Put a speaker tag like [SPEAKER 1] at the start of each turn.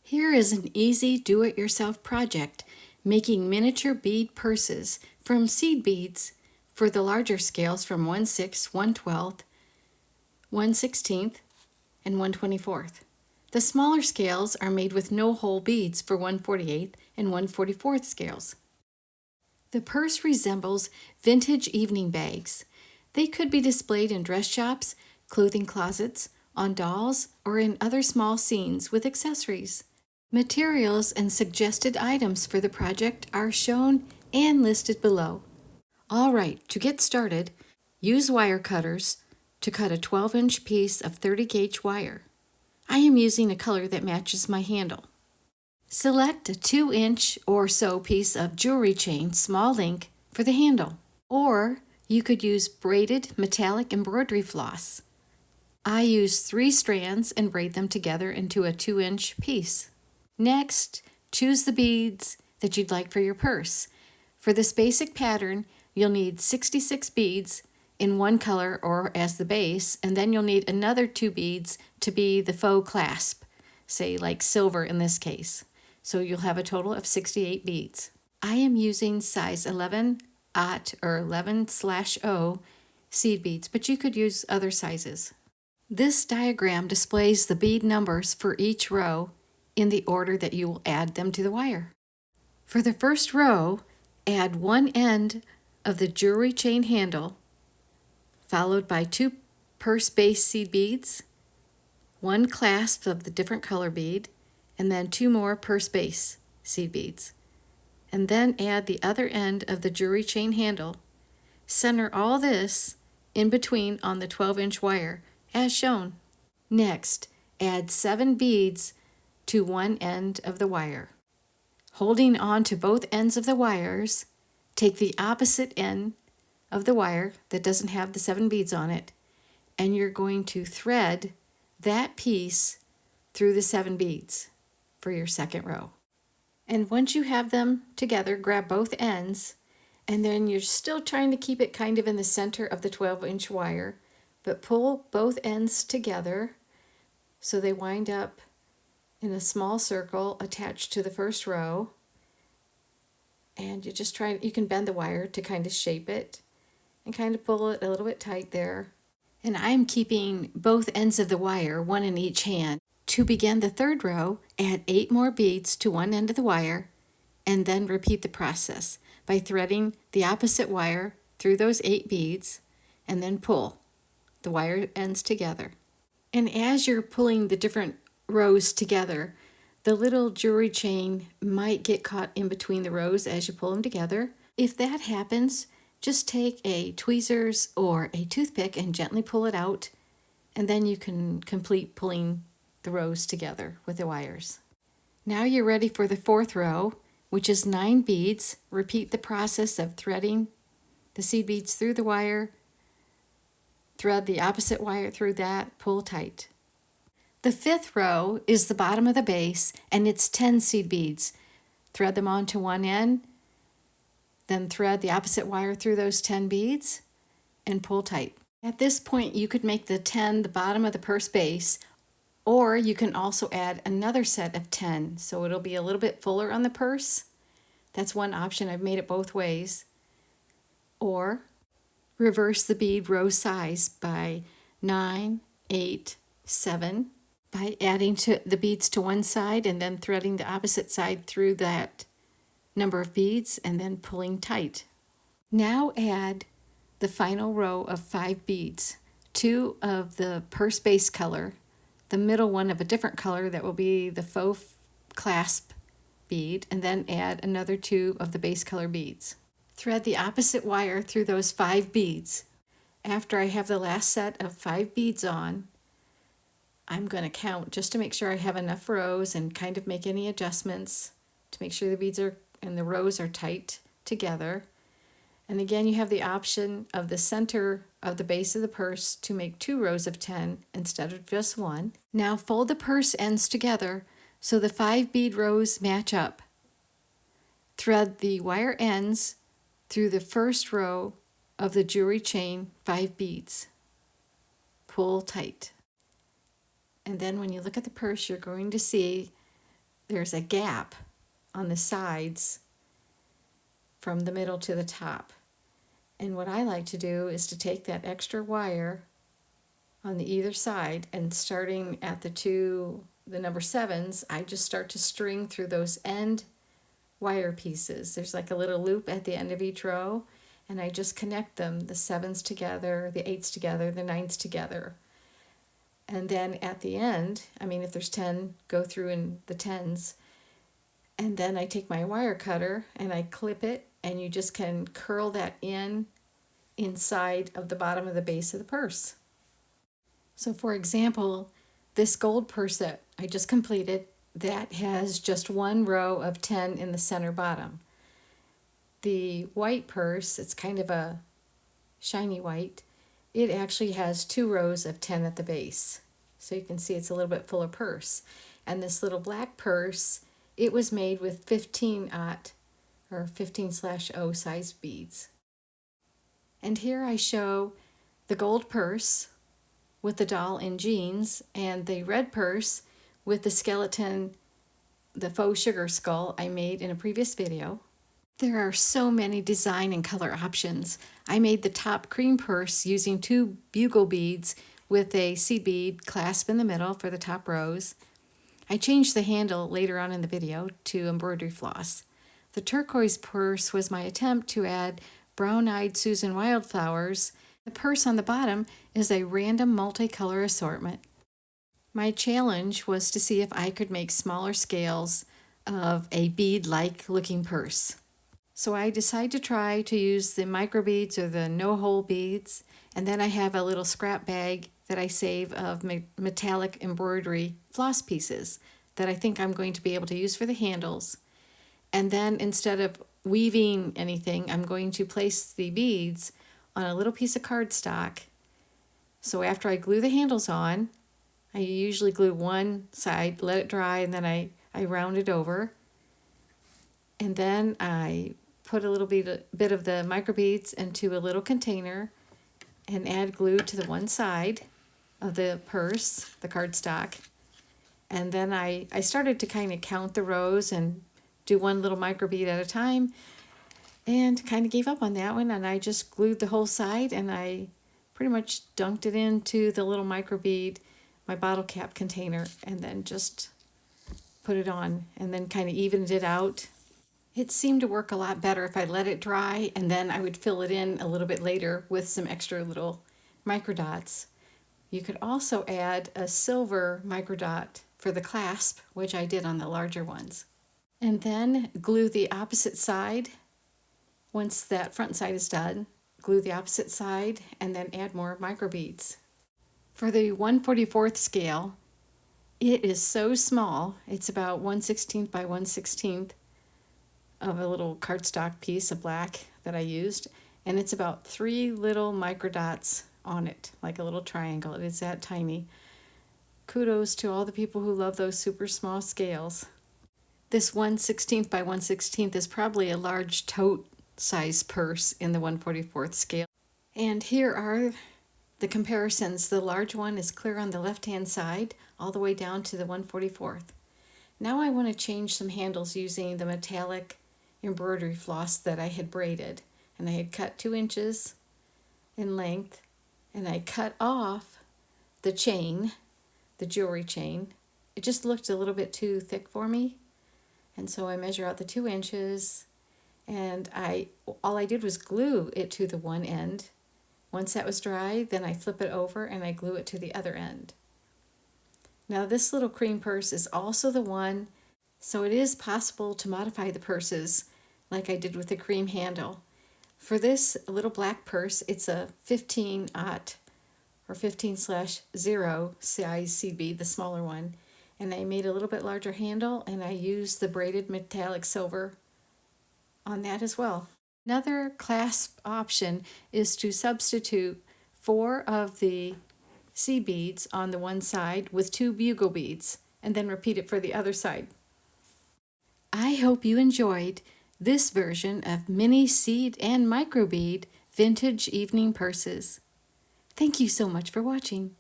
[SPEAKER 1] Here is an easy do-it-yourself project making miniature bead purses from seed beads for the larger scales from 1/6, 1/12, 1/16, and 1/24. The smaller scales are made with no-hole beads for 1/48 and 1/44 scales. The purse resembles vintage evening bags. They could be displayed in dress shops, clothing closets, on dolls, or in other small scenes with accessories. Materials and suggested items for the project are shown and listed below. All right, to get started, use wire cutters to cut a 12-inch piece of 30-gauge wire. I am using a color that matches my handle. Select a 2-inch or so piece of jewelry chain, small link, for the handle. Or you could use braided metallic embroidery floss. I use 3 strands and braid them together into a 2-inch piece. Next, choose the beads that you'd like for your purse. For this basic pattern, you'll need 66 beads in one color or as the base, and then you'll need another 2 beads to be the faux clasp, say like silver in this case. So you'll have a total of 68 beads. I am using size 11/0 or 11/0 seed beads, but you could use other sizes. This diagram displays the bead numbers for each row in the order that you will add them to the wire. For the first row, add one end of the jewelry chain handle, followed by 2 purse base seed beads, 1 clasp of the different color bead, and then 2 more purse base seed beads. And then add the other end of the jewelry chain handle. Center all this in between on the 12-inch wire, as shown. Next, add 7 beads to one end of the wire. Holding on to both ends of the wires, take the opposite end of the wire that doesn't have the 7 beads on it, and you're going to thread that piece through the 7 beads for your second row. And once you have them together, grab both ends, and then you're still trying to keep it kind of in the center of the 12-inch wire, but pull both ends together so they wind up in a small circle attached to the first row. And you can bend the wire to kind of shape it and kind of pull it a little bit tight there. And I'm keeping both ends of the wire, one in each hand. To begin the third row, add 8 more beads to one end of the wire, and then repeat the process by threading the opposite wire through those 8 beads, and then pull the wire ends together. And as you're pulling the different rows together, the little jewelry chain might get caught in between the rows as you pull them together. If that happens, just take a tweezers or a toothpick and gently pull it out, and then you can complete pulling the rows together with the wires. Now you're ready for the fourth row, which is 9 beads. Repeat the process of threading the seed beads through the wire, thread the opposite wire through that, pull tight. The fifth row is the bottom of the base, and it's 10 seed beads. Thread them onto one end, then thread the opposite wire through those 10 beads, and pull tight. At this point, you could make the 10 the bottom of the purse base, or you can also add another set of 10, so it'll be a little bit fuller on the purse. That's one option. I've made it both ways. Or reverse the bead row size by 9, 8, 7 by adding the beads to one side and then threading the opposite side through that number of beads and then pulling tight. Now add the final row of 5 beads, 2 of the purse base color, the middle one of a different color that will be the faux clasp bead, and then add another 2 of the base color beads. Thread the opposite wire through those 5 beads. After I have the last set of 5 beads on, I'm going to count just to make sure I have enough rows and kind of make any adjustments to make sure the beads and the rows are tight together. And again, you have the option of the center of the base of the purse to make 2 rows of 10 instead of just 1. Now fold the purse ends together so the 5 bead rows match up. Thread the wire ends through the first row of the jewelry chain 5 beads. Pull tight. And then when you look at the purse, you're going to see there's a gap on the sides from the middle to the top. And what I like to do is to take that extra wire on the either side, and starting at the number 7s, I just start to string through those end wire pieces. There's like a little loop at the end of each row, and I just connect them, the 7s together, the 8s together, the 9s together. And then at the end, I mean, if there's 10, go through in the 10s. And then I take my wire cutter and I clip it, and you just can curl that inside of the bottom of the base of the purse. So for example, this gold purse that I just completed, that has just one row of 10 in the center bottom. The white purse, it's kind of a shiny white, it actually has 2 rows of 10 at the base. So you can see it's a little bit fuller purse. And this little black purse, it was made with 15-aught or 15/0 size beads. And here I show the gold purse with the doll in jeans, and the red purse with the skeleton, the faux sugar skull I made in a previous video. There are so many design and color options. I made the top cream purse using 2 bugle beads with a seed bead clasp in the middle for the top rows. I changed the handle later on in the video to embroidery floss. The turquoise purse was my attempt to add brown-eyed Susan wildflowers. The purse on the bottom is a random multicolor assortment. My challenge was to see if I could make smaller scales of a bead-like looking purse. So I decided to try to use the micro beads or the no-hole beads, and then I have a little scrap bag that I save of metallic embroidery floss pieces that I think I'm going to be able to use for the handles. And then instead of weaving anything, I'm going to place the beads on a little piece of cardstock. So after I glue the handles on, I usually glue one side, let it dry, and then I round it over. And then I put a little bit of the micro beads into a little container and add glue to the one side of the purse, the cardstock. And then I started to kind of count the rows and do one little micro bead at a time, and kind of gave up on that one, and I just glued the whole side, and I pretty much dunked it into the little micro bead, my bottle cap container, and then just put it on, and then kind of evened it out. It seemed to work a lot better if I let it dry, and then I would fill it in a little bit later with some extra little micro dots. You could also add a silver micro dot for the clasp, which I did on the larger ones. And then glue the opposite side. Once that front side is done, glue the opposite side, and then add more micro beads. For the 1/44 scale, it is so small. It's about 1/16 by 1/16 of a little cardstock piece of black that I used, and it's about 3 little micro dots on it, like a little triangle. It is that tiny. Kudos to all the people who love those super small scales. This 1/16 by 1/16 is probably a large tote size purse in the 1/44 scale. And here are the comparisons. The large one is clear on the left-hand side, all the way down to the 1/44. Now I want to change some handles using the metallic embroidery floss that I had braided. And I had cut 2 inches in length, and I cut off the chain, the jewelry chain. It just looked a little bit too thick for me. And so I measure out the 2 inches, and all I did was glue it to the one end. Once that was dry, then I flip it over and I glue it to the other end. Now this little cream purse is also the one, so it is possible to modify the purses like I did with the cream handle. For this little black purse, it's a 15-aught or 15/0 size seed bead, the smaller one. And I made a little bit larger handle, and I used the braided metallic silver on that as well. Another clasp option is to substitute 4 of the seed beads on the one side with 2 bugle beads, and then repeat it for the other side. I hope you enjoyed this version of mini seed and micro bead vintage evening purses. Thank you so much for watching.